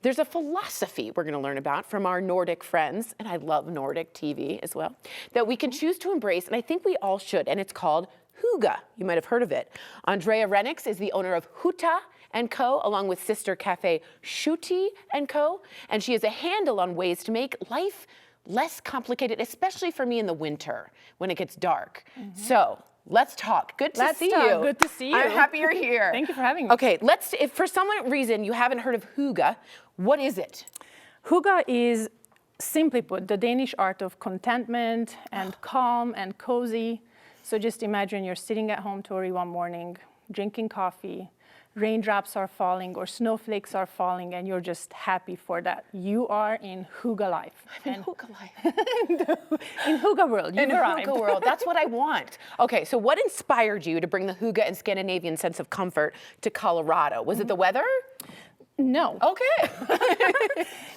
there's a philosophy we're going to learn about from our Nordic friends, and I love Nordic TV as well, that we can choose to embrace, and I think we all should, and it's called Hygge. You might have heard of it. Andrea Renix is the owner of Hytte & Co., along with sister cafe Suti & Co., and she has a handle on ways to make life less complicated, especially for me in the winter when it gets dark. So let's talk. Good to see you. Good to see you. I'm happy you're here. Thank you for having me. Okay, if for some reason you haven't heard of Hygge, what is it? Hygge is, simply put, the Danish art of contentment and calm and cozy. So just imagine you're sitting at home, Tori, one morning, drinking coffee, raindrops are falling or snowflakes are falling, and you're just happy for that. You are in Hygge life. I'm in Hygge life. In Hygge world, you've arrived. In Hygge world, that's what I want. Okay, so what inspired you to bring the Hygge and Scandinavian sense of comfort to Colorado? Was it the weather? No. Okay.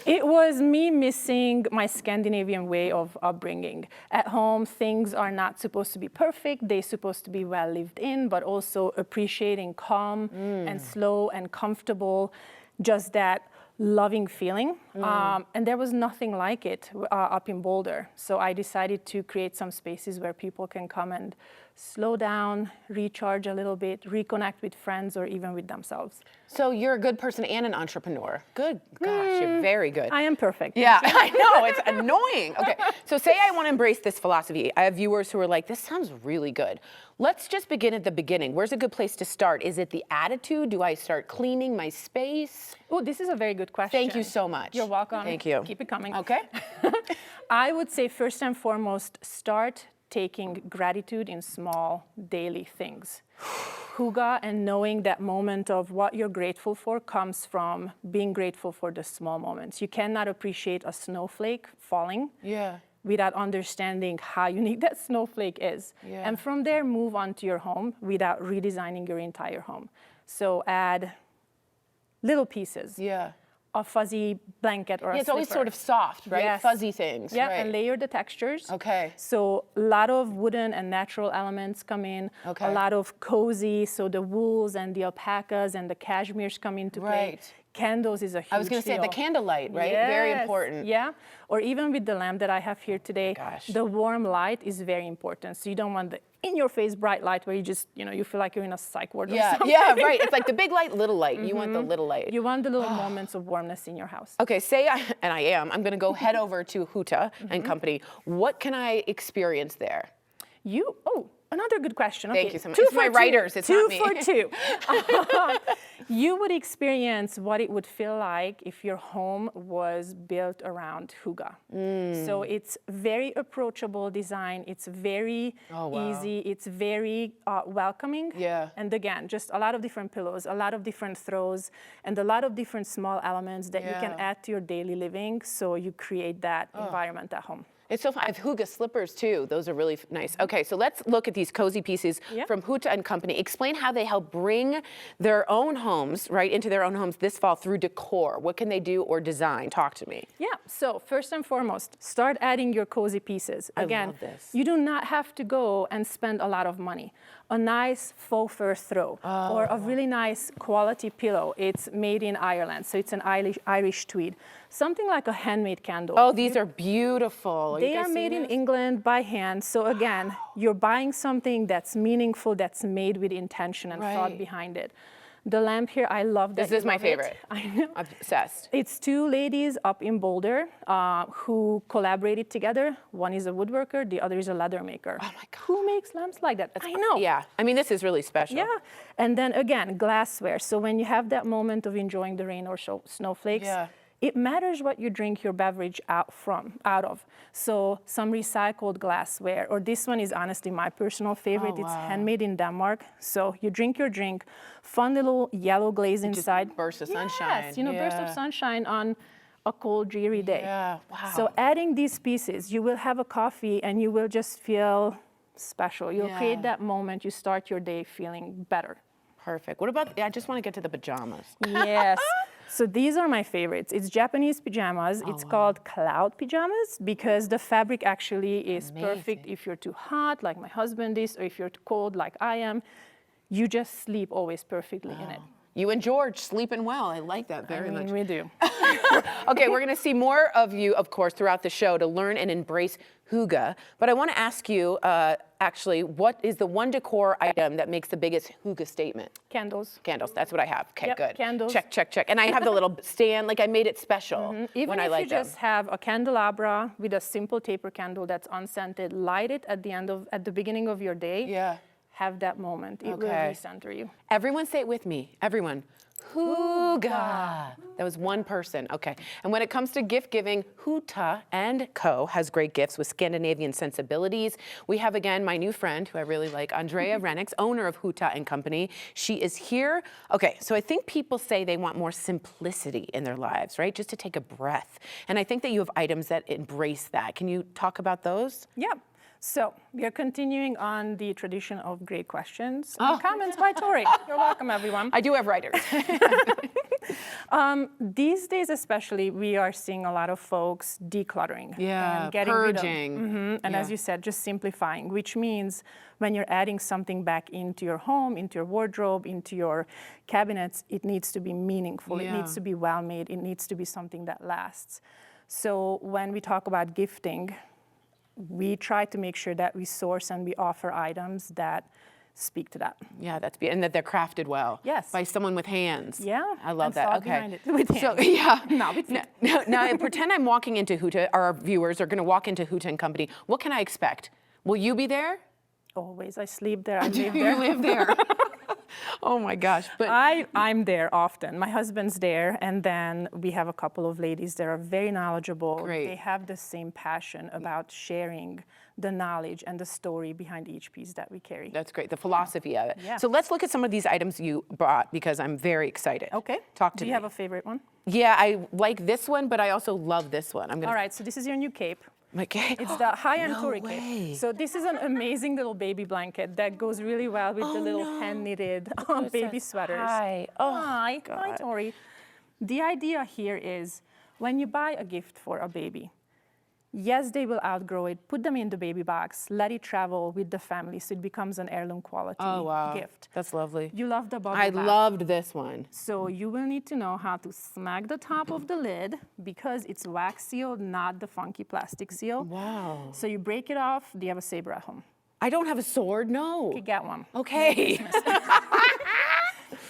It was me missing my Scandinavian way of upbringing. At home, things are not supposed to be perfect. They're supposed to be well lived in, but also appreciating calm and slow and comfortable, just that loving feeling. And there was nothing like it up in Boulder. So I decided to create some spaces where people can come and slow down, recharge a little bit, reconnect with friends or even with themselves. So you're a good person and an entrepreneur. Good. Gosh, you're very good. I am perfect. Yeah, I know. It's annoying. Okay, so say I want to embrace this philosophy. I have viewers who are like, this sounds really good. Let's just begin at the beginning. Where's a good place to start? Is it the attitude? Do I start cleaning my space? Oh, this is a very good question. Thank you so much. You're welcome. Thank you. Keep it coming. Okay. I would say first and foremost, start taking gratitude in small daily things. Hygge and knowing that moment of what you're grateful for comes from being grateful for the small moments. You cannot appreciate a snowflake falling without understanding how unique that snowflake is. And from there, move on to your home without redesigning your entire home. So add little pieces. A fuzzy blanket or a it's slipper. always sort of soft, right? Yes. Fuzzy things. Yeah, right. and layer the textures. Okay. So a lot of wooden and natural elements come in. Okay. A lot of cozy, so the wools and the alpacas and the cashmeres come into play. Right. Candles is a huge I was going to say the candlelight, right? Very important. Yeah, or even with the lamp that I have here today, Gosh. the warm light is very important. So you don't want the in-your-face bright light where you just, you feel like you're in a psych ward or something. Yeah, right. It's like the big light, little light. You want the little light. You want the little moments of warmness in your house. Okay, I'm going to go head over to Hytte and Company. What can I experience there? Another good question. Thank okay. you so much. It's my writers, it's not me. 2 for 2. You would experience what it would feel like if your home was built around Hygge. So it's very approachable design. It's very easy. It's very welcoming. Yeah. And again, just a lot of different pillows, a lot of different throws, and a lot of different small elements that you can add to your daily living so you create that environment at home. It's so fun. I have Hygge slippers too. Those are really nice. Okay, so let's look at these cozy pieces from Hytte and Company. Explain how they help bring their own homes, right, into their own homes this fall through decor. What can they do or design? Talk to me. Yeah, so first and foremost, start adding your cozy pieces. Again, I love this. You do not have to go and spend a lot of money. A nice faux fur throw or a really nice quality pillow. It's made in Ireland, so it's an Irish tweed. Something like a handmade candle. Oh, these are beautiful. They are made in England by hand. So again, you're buying something that's meaningful, that's made with intention and thought behind it. The lamp here, I love that. This is my favorite. I know. I'm obsessed. It's 2 ladies up in Boulder who collaborated together. One is a woodworker, the other is a leather maker. Oh my God. Who makes lamps like that? I know. Yeah, I mean, this is really special. Yeah, and then again, glassware. So when you have that moment of enjoying the rain or snowflakes, it matters what you drink your beverage out of. So some recycled glassware, or this one is honestly my personal favorite. It's handmade in Denmark. So you drink your drink, fun little yellow glaze inside. Just burst of sunshine. Yes, burst of sunshine on a cold, dreary day. Yeah, wow. So adding these pieces, you will have a coffee and you will just feel special. You'll create that moment. You start your day feeling better. Perfect. What about, I just want to get to the pajamas. Yes. So these are my favorites. It's Japanese pajamas. It's called cloud pajamas because the fabric actually is perfect if you're too hot, like my husband is, or if you're too cold, like I am. You just sleep always perfectly in it. You and George sleeping well. I like that very much. We do. Okay, we're going to see more of you, of course, throughout the show to learn and embrace Hygge. But I want to ask you, actually, what is the one decor item that makes the biggest Hygge statement? Candles. Candles, that's what I have. Okay, Yep, good. candles. Check, check, check. And I have the little stand, like I made it special Even when I if light you them. just have a candelabra with a simple taper candle that's unscented, light it at the beginning of your day. Yeah. Have that moment. It will Okay. recenter you. Everyone say it with me. Everyone. Hygge. That was one person. Okay. And when it comes to gift giving, Hytte and Co. has great gifts with Scandinavian sensibilities. We have, again, my new friend, who I really like, Andrea Renix, owner of Hytte and Company. She is here. Okay, so I think people say they want more simplicity in their lives, right? Just to take a breath. And I think that you have items that embrace that. Can you talk about those? Yeah. So we are continuing on the tradition of great questions and comments by Tori. You're welcome, everyone. I do have writers. These days especially, we are seeing a lot of folks decluttering. Yeah, and getting rid of- purging. And as you said, just simplifying, which means when you're adding something back into your home, into your wardrobe, into your cabinets, it needs to be meaningful. It needs to be well made. It needs to be something that lasts. So when we talk about gifting, we try to make sure that we source and we offer items that speak to that. Yeah, and that they're crafted well. Yes. By someone with hands. Yeah. I love and that. thought Okay. behind it with So, hands. yeah. No, it's Now, pretend I'm walking into Hytte, our viewers are going to walk into Hytte and Company. What can I expect? Will you be there? Always. I sleep there. I live You there. live there. Oh my gosh. But I'm there often. My husband's there, and then we have a couple of ladies that are very knowledgeable. Great. They have the same passion about sharing the knowledge and the story behind each piece that we carry. that's great, the philosophy of it. Yeah. So let's look at some of these items you brought because I'm very excited. Okay. Talk to Do me. you have a favorite one? Yeah, I like this one, but I also love this one. I'm gonna. All right, so this is your new cape. My cape. It's the high-end No Tori way. cape. So this is an amazing little baby blanket that goes really well with the little hand-knitted baby sweaters. Hi. Oh, Hi, God. Tori. The idea here is when you buy a gift for a baby, yes, they will outgrow it. Put them in the baby box. Let it travel with the family so it becomes an heirloom quality gift. That's lovely. You love the bubble I wrap. loved this one. So you will need to know how to smack the top of the lid because it's wax sealed, not the funky plastic seal. Wow. So you break it off. Do you have a saber at home? I don't have a sword, no. You get one. Okay.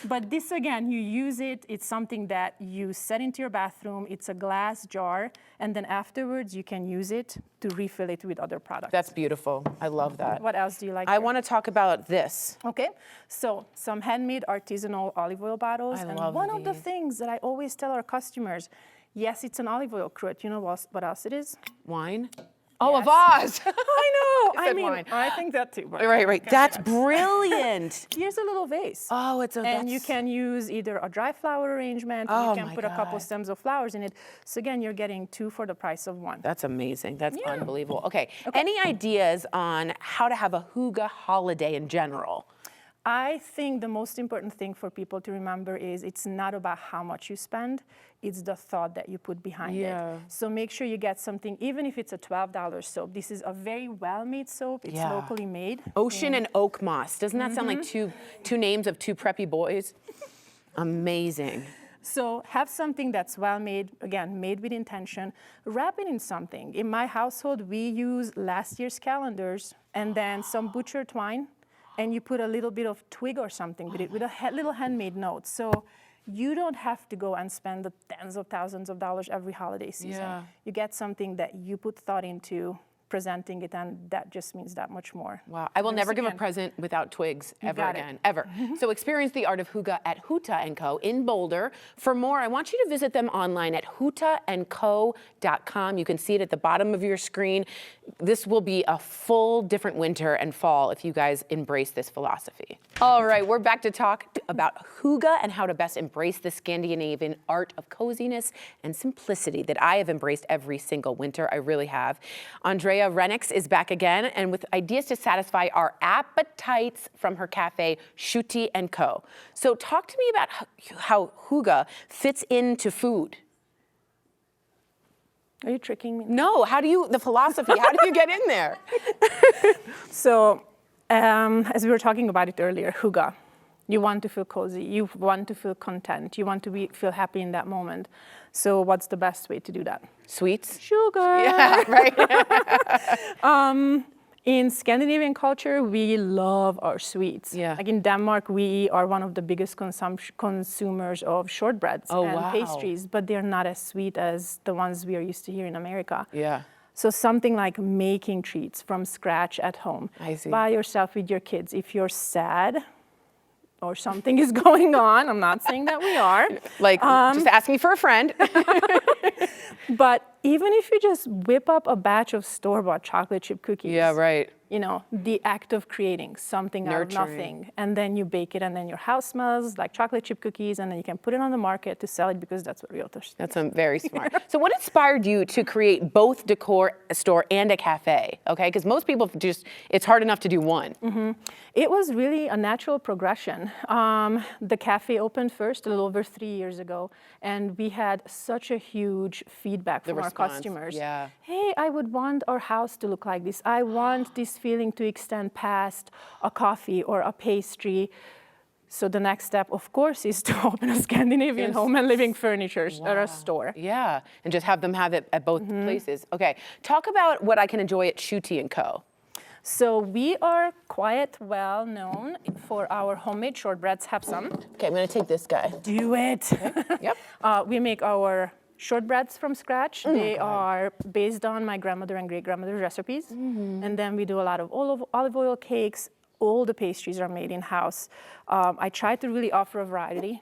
But this, again, you use it. It's something that you set into your bathroom. It's a glass jar. And then afterwards, you can use it to refill it with other products. That's beautiful. I love that. What else do you like? I here? want to talk about this. Okay, so some handmade artisanal olive oil bottles. I and love one of the these. things that I always tell our customers, yes, it's an olive oil cruet. You know what else it is? Wine? Oh, a Yes. vase. I know. I I said mean, wine. I think that too. but- Right. That's brilliant. Here's a little vase. Oh, And you can use either a dry flower arrangement, or Oh you can my put a couple God. stems of flowers in it. So again, you're getting two for the price of one. That's amazing. That's Yeah. unbelievable. Okay. Any ideas on how to have a Hygge holiday in general? I think the most important thing for people to remember is it's not about how much you spend, it's the thought that you put behind Yeah. it. So make sure you get something, even if it's a $12 soap. This is a very well-made soap. It's Yeah. locally made. Ocean and oak moss. Doesn't that sound like two names of two preppy boys? Amazing. So have something that's well-made, again, made with intention. Wrap it in something. In my household, we use last year's calendars and then some butcher twine, and you put a little bit of twig or something with it, with a little handmade note. So you don't have to go and spend the tens of thousands of dollars every holiday season. Yeah. You get something that you put thought into presenting it, and that just means that much more. Wow. I will Once never give a again, present without twigs ever got it. again. Ever. So experience the art of Hygge at Hytte & Co. in Boulder. For more, I want you to visit them online at hytteandco.com. You can see it at the bottom of your screen. This will be a full different winter and fall if you guys embrace this philosophy. All right, we're back to talk about Hygge and how to best embrace the Scandinavian art of coziness and simplicity that I have embraced every single winter. I really have. Andrea Renix is back again and with ideas to satisfy our appetites from her cafe, Suti & Co. So talk to me about how Hygge fits into food. Are you tricking me? No, the philosophy, how do you get in there? So, as we were talking about it earlier, Hygge. You want to feel cozy. You want to feel content. You want to feel happy in that moment. So what's the best way to do that? Sweets? Sugar. Yeah, right. In Scandinavian culture, we love our sweets. Yeah. Like in Denmark, we are one of the biggest consumers of shortbreads and pastries, but they're not as sweet as the ones we are used to here in America. Yeah. So something like making treats from scratch at home, I see. by yourself with your kids. If you're sad or something is going on, I'm not saying that we are. Like, just ask me for a friend. But even if you just whip up a batch of store-bought chocolate chip cookies. Yeah, right. You know, the act of creating something out of nothing, and then you bake it, and then your house smells like chocolate chip cookies, and then you can put it on the market to sell it because that's what realtors do. That's very smart. So what inspired you to create both decor, a store, and a cafe? Okay, because most people it's hard enough to do one. Mm-hmm. It was really a natural progression. The cafe opened first a little over 3 years ago, and we had such a huge feedback from our customers. Yeah. Hey, I would want our house to look like this. I want this feeling to extend past a coffee or a pastry. So the next step, of course, is to open a Scandinavian home and living furniture or a store. Yeah, and just have them have it at both places. Okay, talk about what I can enjoy at Suti & Co. So we are quite well known for our homemade shortbreads. Have some. Okay, I'm gonna take this guy. Do it. Yep. We make our shortbreads from scratch. They are based on my grandmother and great-grandmother's recipes. And then we do a lot of olive oil cakes. All the pastries are made in-house. I try to really offer a variety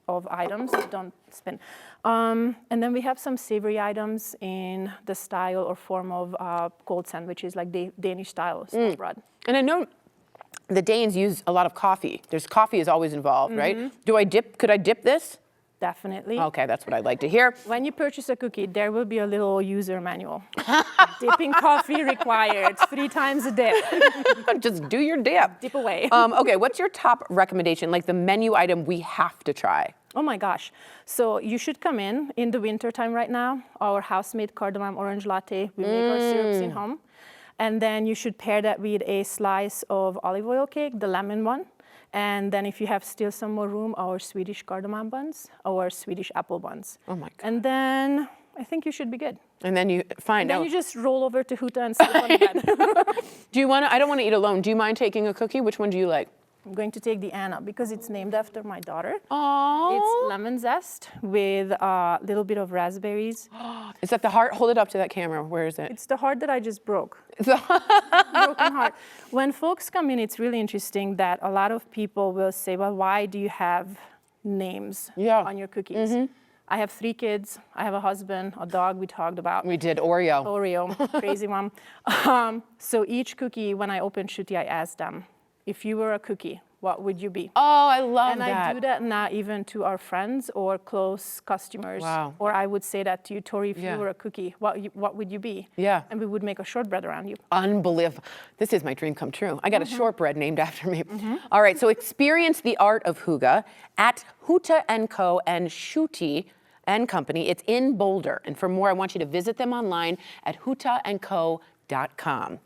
of items. Don't spin. And then we have some savory items in the style or form of cold sandwiches, like Danish style bread. And I know the Danes use a lot of coffee. Coffee is always involved, right? Could I dip this? Definitely. Okay, that's what I'd like to hear. When you purchase a cookie, there will be a little user manual. Dipping coffee required 3 times a day. Just do your dip. Dip away. Okay, what's your top recommendation, like the menu item we have to try? Oh my gosh. So you should come in the winter time right now. Our house-made cardamom orange latte. We make our syrups in home. And then you should pair that with a slice of olive oil cake, the lemon one. And then if you have still some more room, our Swedish cardamom buns, our Swedish apple buns. Oh my God. And then I think you should be good. And then you find out. Then you just roll over to Hytte and sleep on the bed. I don't want to eat alone. Do you mind taking a cookie? Which one do you like? I'm going to take the Anna because it's named after my daughter. Oh. It's lemon zest with a little bit of raspberries. Is that the heart? Hold it up to that camera. Where is it? It's the heart that I just broke. Broken heart. When folks come in, it's really interesting that a lot of people will say, well, why do you have names on your cookies? I have 3 kids. I have a husband, a dog we talked about. We did Oreo. Crazy one. So each cookie, when I open Suti, I ask them, if you were a cookie, what would you be? Oh, I love that. And I do that not even to our friends or close customers. Wow. Or I would say that to you, Tori, if you were a cookie, what would you be? Yeah. And we would make a shortbread around you. Unbelievable. This is my dream come true. I got a shortbread named after me. All right, so experience the art of Hygge at Hytte & Co. and Suti & Company. It's in Boulder. And for more, I want you to visit them online at hytteandco.com.